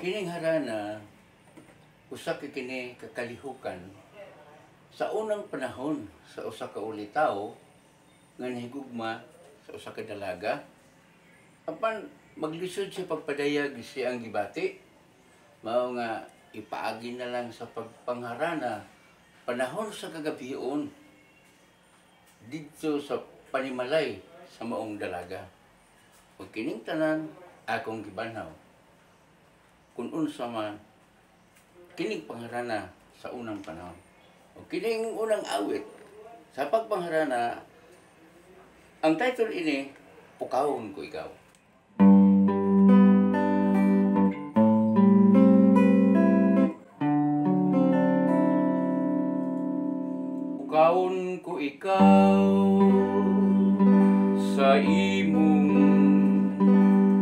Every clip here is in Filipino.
Kining harana, usa ka kini kakalihukan sa unang panahon sa usa ka ulitaw nga nahigugma sa usa ka dalaga. Apan maglisod siya pagpadayag siyang gibati, mao nga ipaagi na lang sa pagpangharana panahon sa kagabion didto sa panimalay sa maong dalaga. Ug kining tanan akong gibanhaw kung unsa man kining pangharana sa unang panahon. O kining unang awit sa pagpangharana, ang title ini, Pukawon Ko Ikaw. Pukawon ko ikaw sa imong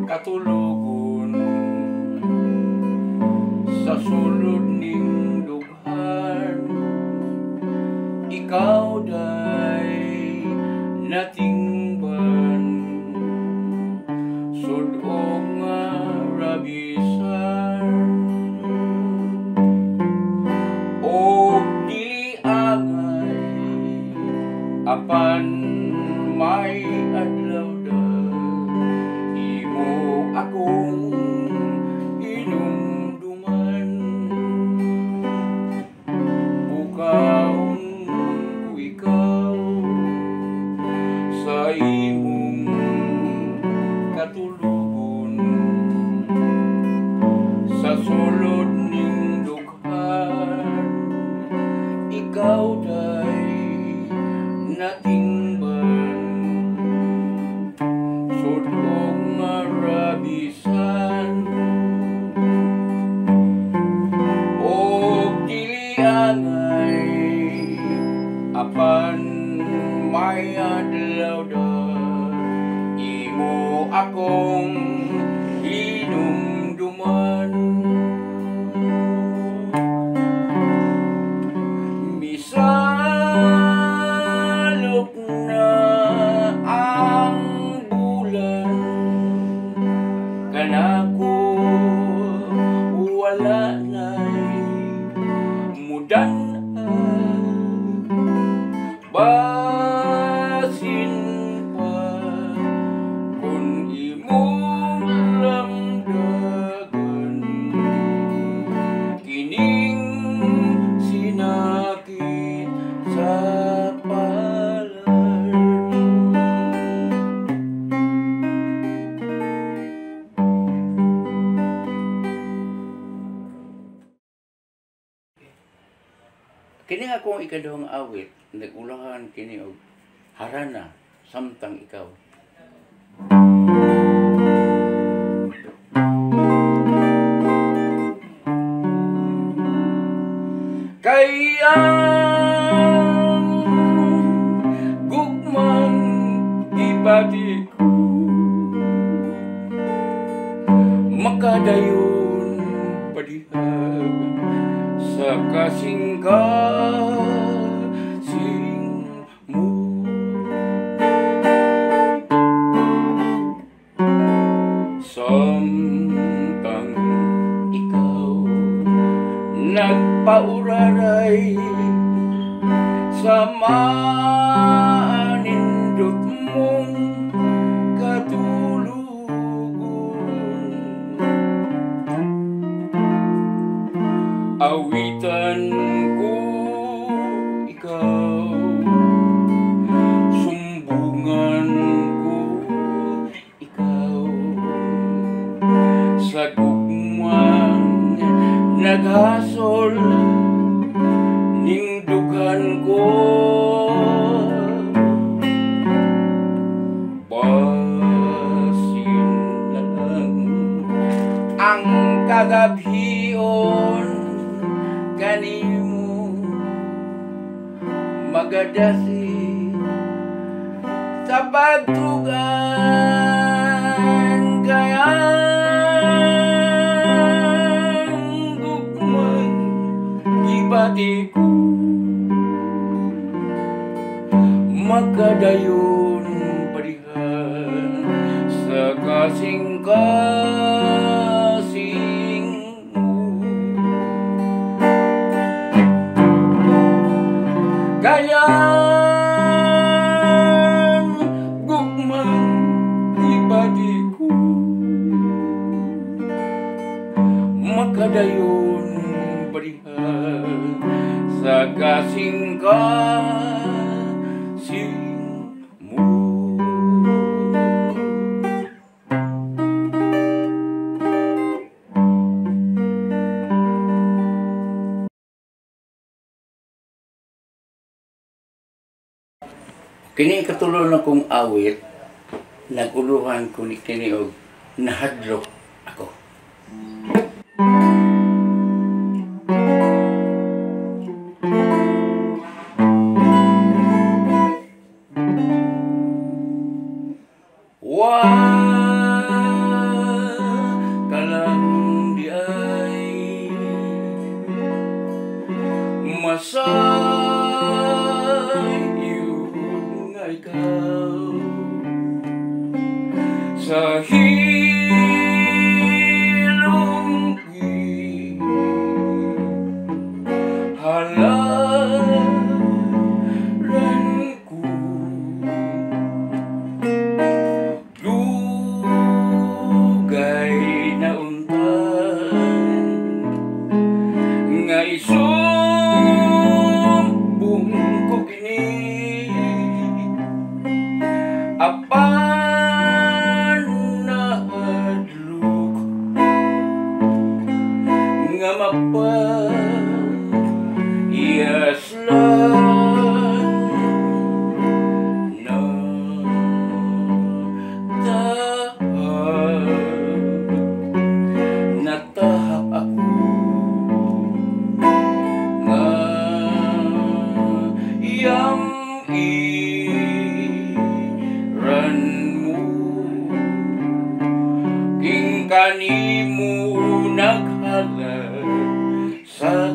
katulogon, sa sulod ning dughan, ikaw day natingban, sudong nga rabisan, o dili angay apan may adlaw da imo akong inumduman. Pukawon ko ikaw sa imong katulugon, sa sulod ning dughan, ikaw day natingban, sudong nga rabisan, o dili angay apan may adlaw da imo akong inumduman. Misalok na ang bulan, kanako wala na'y mudan, basin pa kung imong lamdagan kining sinakit sa palad. Kini akong ikaduhang awit, nag-ulahan kini og harana samtang ikaw. Kay ang gugmang ibati ko makadayon padihag sa kasing-kasing mo. Samtang ikaw nagpauraray sa maanindot mong katulugon, awitan ko ikaw, sumbungan ko ikaw, sa gugmang naghasol ning dughan ko, basin na lang ang kagabion kanimo magadasi sa pagtugan, kaya gugmang ibati ko makadayon padihan sa kasing-kasing Kayang gugmang ibadi ko makadayon barihan sa kasing mo. Kini katulong na kong awit, naguluhan ko ni kini og nahadlok ako. Wa kalang di ay masayon nga ikaw sa hilong halaran ko dugay na untan nga isumbong ko kini apan nahadlok nga mapayas lang na natahak ako nga iyang iran mo king kanimo naghalag sa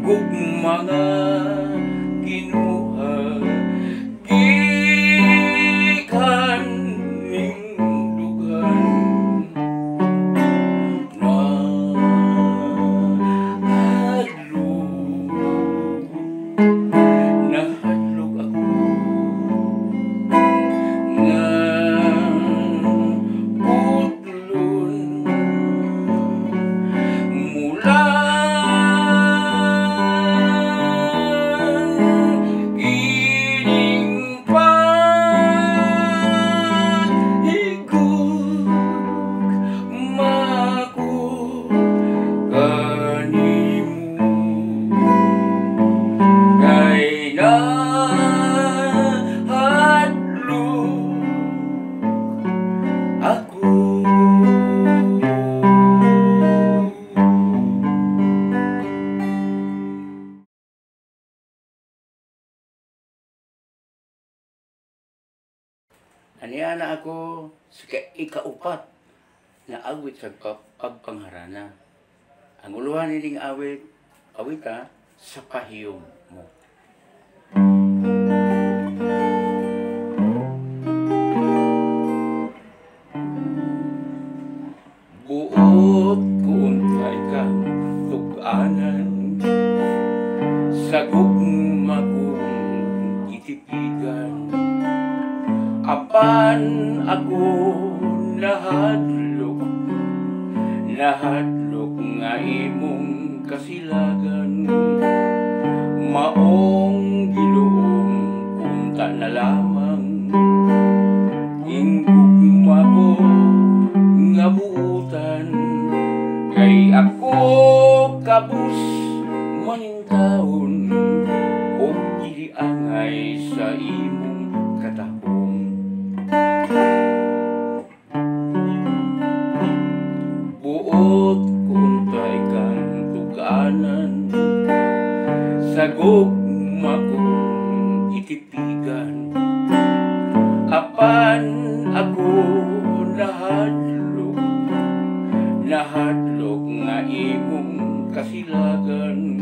gugmanga kinuha gikan ning dugan nahadlok ako nga putlon mula ining pahigug mako kanimo kay nahadlok ako. Aniya na ako sa ikaupat na awit sa pagpangharana. Ang uluhan niling awita sa pahiyom mo. Buot kuuntay kang tug-anan sa gugma kong itipigan apan ako nahadlok nga imong kasilagan maong Giloong punta na lamang ingugma ko nga buutan kay ako kabus maning taon o giliangay sa imong katahong. Buot kuntay kang tuganan sa gugma kong itipigan apan ako nahadlok nga imong kasilagan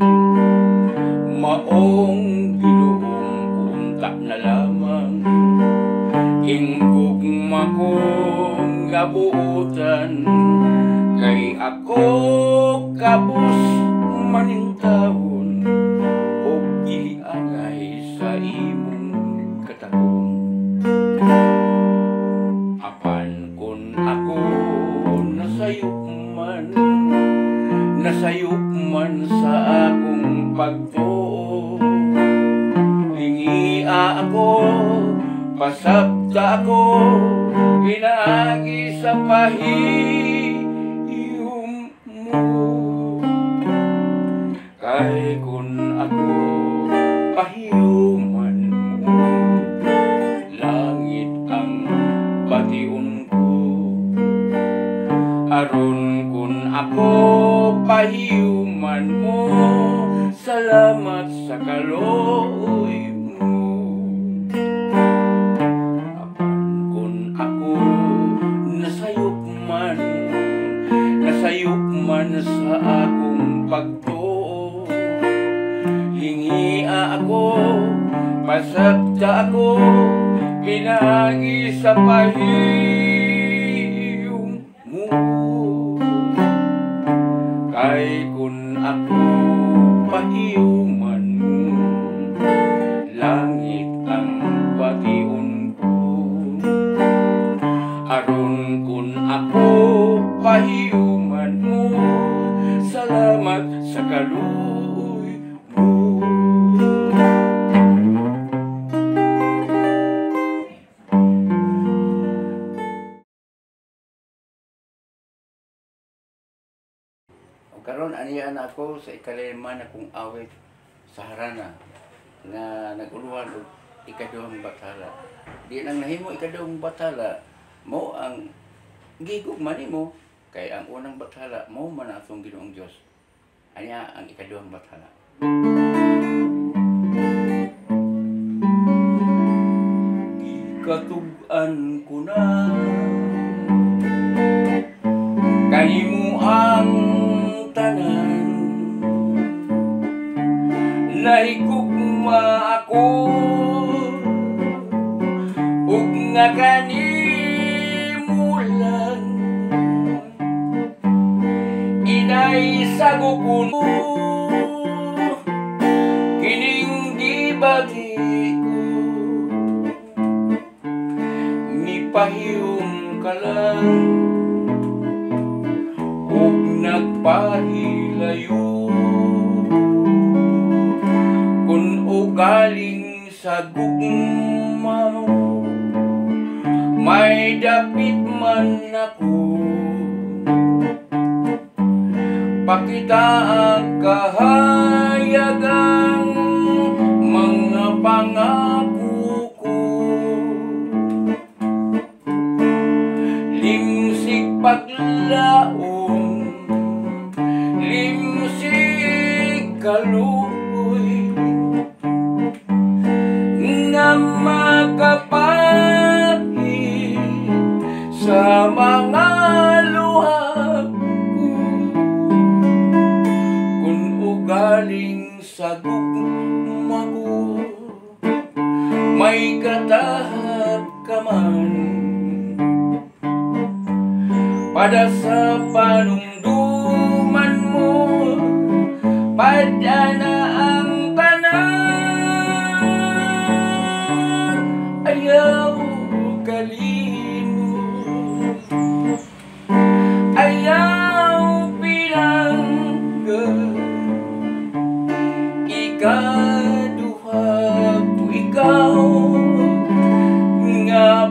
maong Giloong punta na lamang ingugma ko nga buutan kay ako kabus maning taon o katagong. Apan kun ako nasayop man sa akong pagtuo. Lingia ako, pasabta ako, pinaagi sa pahiyom mo. Kay kun ako pahiyuman mo, langit ang bation ko. Aron kun ako pahiyuman mo, salamat sa kaluoy mo. Apan kun ako nasayop man sa akong pagtuo. Lingia ako, pasabta ako, pinagi sa pahiyom mo. Kay kun ako pahiyuman mo, langit ang bation ko. Aron kun ako pahiyuman mo, salamat sa kaluoy mo. Karon aniya na ako sa ikalima na kong awit sa harana na naguluhan og ikaduhang bathala. Di nang nahimo ikaduhang bathala mo ang gigugman nimo, kay ang unang bathala mo man ang atong Ginoong Dios. Aniya ang ikaduhang bathala. Ikatug-an ko na kanimo ang tanan, nahigugma ako ug nga kanimo lang inay sagukon mo kining gibati ko. Mipahiyom ka lang ug nagpahilayo, kun ugaling sa gugma mo, may dapit man ako. Pakita ang kahayagang mga pangako ko. Limsik paglaom, limsik kaluoy, nga makapahid sa mga luha ko. Kun ugaling sa gugma ko, may katahap ka man, pada sa panumduman mo, pada na ang tanan. Ayaw kalimot, ayaw pinanggan, ikaduha ko ikaw nga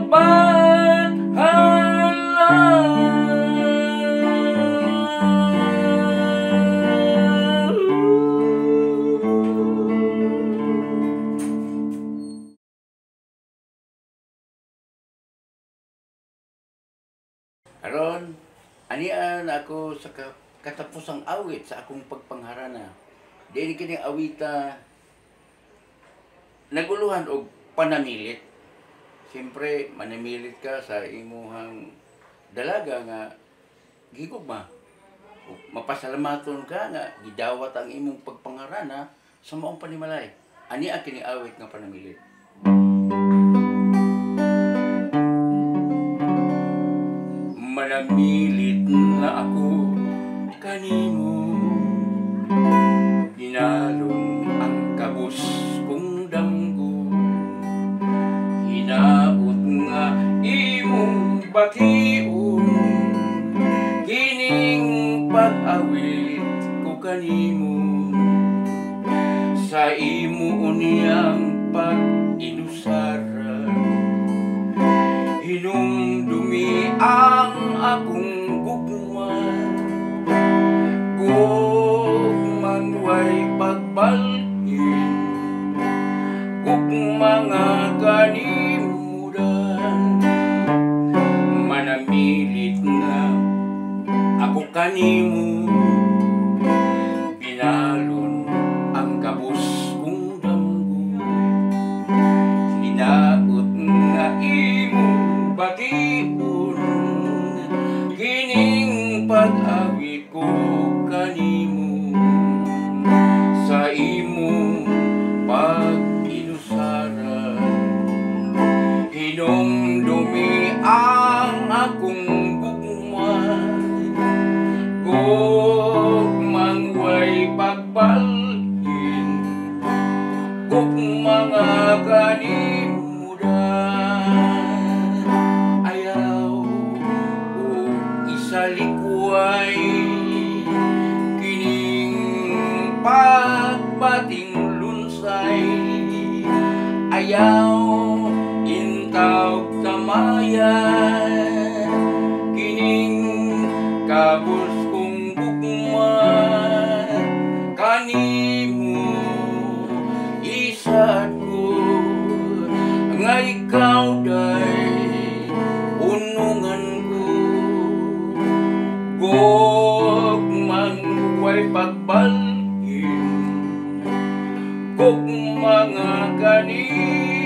karon, anian ako sa katapusang awit sa akong pagpangharana. Dili kini awita naguluhan og panamilit. Siyempre, manamilit ka sa imuhang dalaga nga gigugma. Mapasalamaton ka nga gidawat ang imong pagpangharana sa maong panimalay. Ani ang kini awit nga panamilit. Manamilit na ako kanimo, dinalon ang kabus kong damgo, bation kining pag-awit ko kanimo sa imo uniyang pag-inusara. Hinumdumi ang akong gugma, gugmang way pagbalhin, gugmanga kanimudan. Manamilit na ako kanimo, pinalon ang kabus kong damgo. Hinaot nga imo bation kining pag-awit ko kanimo sa imo pag-inusara. Hinumdumi ang akong gugma, gugmang way pagbalhin, gugmanga kanimudan. Ayaw o isalikway kining pagbating lunsay. Ayaw intawg tamayan kining kabus kong gugma kanimo. Isad ko nga ikaw day unungan ko, gugmang way pagbalhin, gugmanga kanimo.